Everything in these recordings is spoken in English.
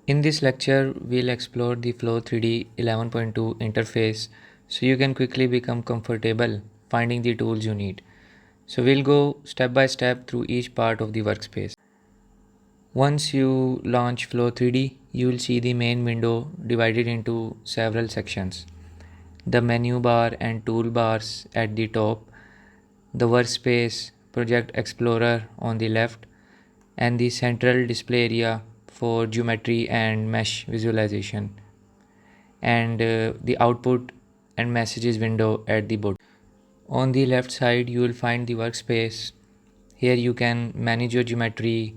In this lecture, we'll explore the Flow 3D 11.2 interface so you can quickly become comfortable finding the tools you need. So we'll go step by step through each part of the workspace. Once you launch Flow 3D, you will see the main window divided into several sections. The menu bar and toolbars at the top, the workspace project explorer on the left, and the central display area for geometry and mesh visualization, and the output and messages window at the bottom. On the left side, you will find the workspace. Here you can manage your geometry,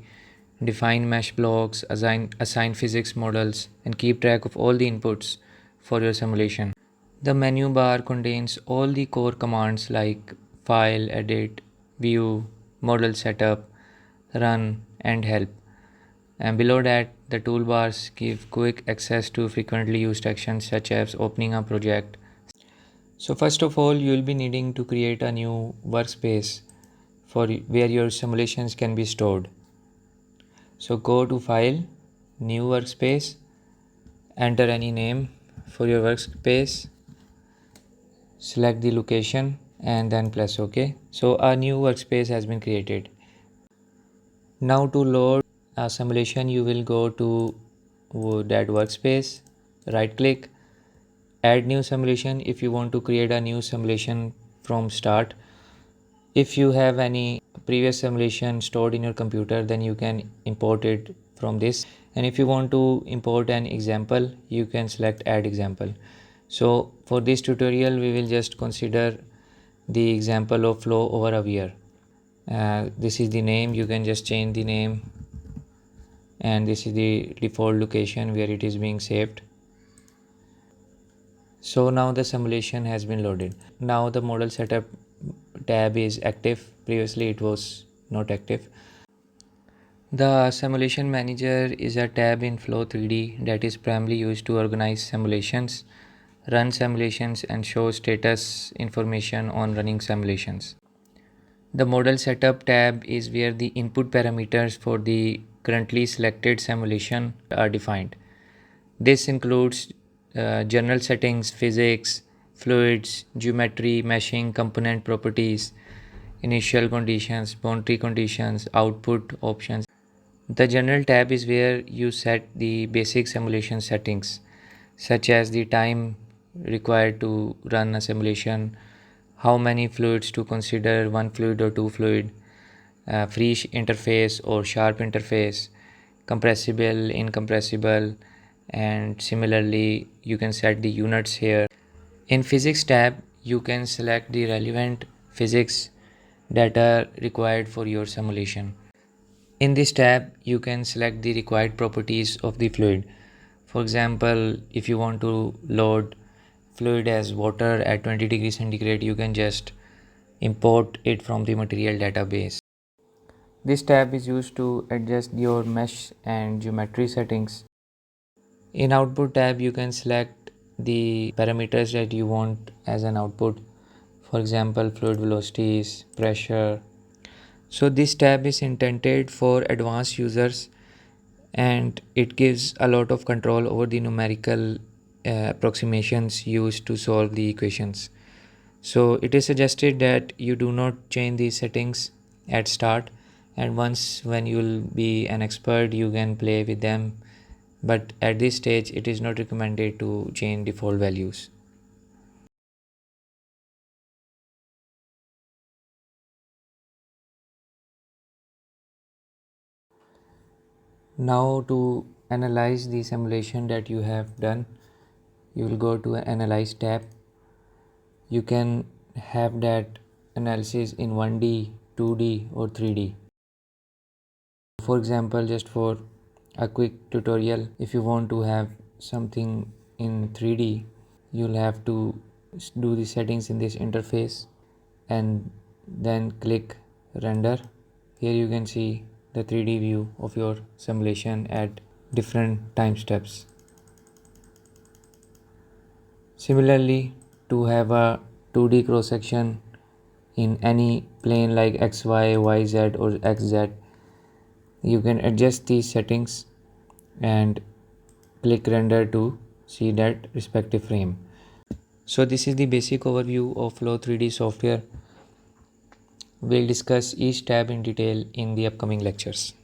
define mesh blocks, assign physics models, and keep track of all the inputs for your simulation. The menu bar contains all the core commands like file, edit, view, model setup, run, and help. And below that, the toolbars give quick access to frequently used actions such as opening a project. So first of all, you will be needing to create a new workspace for where your simulations can be stored. So go to File, New Workspace, enter any name for your workspace, select the location, and then press OK. So a new workspace has been created. Now to load a simulation, you will go to that workspace, right click, add new simulation if you want to create a new simulation from start. If you have any previous simulation stored in your computer, then you can import it from this, and if you want to import an example, you can select add example. So for this tutorial we will just consider the example of flow over a weir. This is the name, you can just change the name, and this is the default location where it is being saved. So now the simulation has been loaded. Now the model setup tab is active. Previously it was not active. The simulation manager is a tab in Flow 3D that is primarily used to organize simulations, run simulations, and show status information on running simulations. The model setup tab is where the input parameters for the currently selected simulation are defined. This includes general settings, physics, fluids, geometry, meshing, component properties, initial conditions, boundary conditions, output options. The general tab is where you set the basic simulation settings, such as the time required to run a simulation, how many fluids to consider, one fluid or two fluid, free interface or sharp interface, compressible, incompressible, and similarly you can set the units here. In physics tab, you can select the relevant physics that are required for your simulation. In this tab, you can select the required properties of the fluid. For example, if you want to load fluid as water at 20 degrees centigrade, you can just import it from the material database. This tab is used to adjust your mesh and geometry settings. In output tab, you can select the parameters that you want as an output. For example, fluid velocities, pressure. So this tab is intended for advanced users, and it gives a lot of control over the numerical approximations used to solve the equations. So it is suggested that you do not change these settings at start, and once when you will be an expert you can play with them, but at this stage it is not recommended to change default values. Now to analyze the simulation that you have done, you will go to Analyze tab. You can have that analysis in 1D, 2D or 3D. For example, just for a quick tutorial, if you want to have something in 3D, you'll have to do the settings in this interface and then click render. Here you can see the 3D view of your simulation at different time steps. Similarly, to have a 2D cross section in any plane like XY, YZ or XZ, you can adjust these settings and click render to see that respective frame. So this is the basic overview of Flow 3D software. We'll discuss each tab in detail in the upcoming lectures.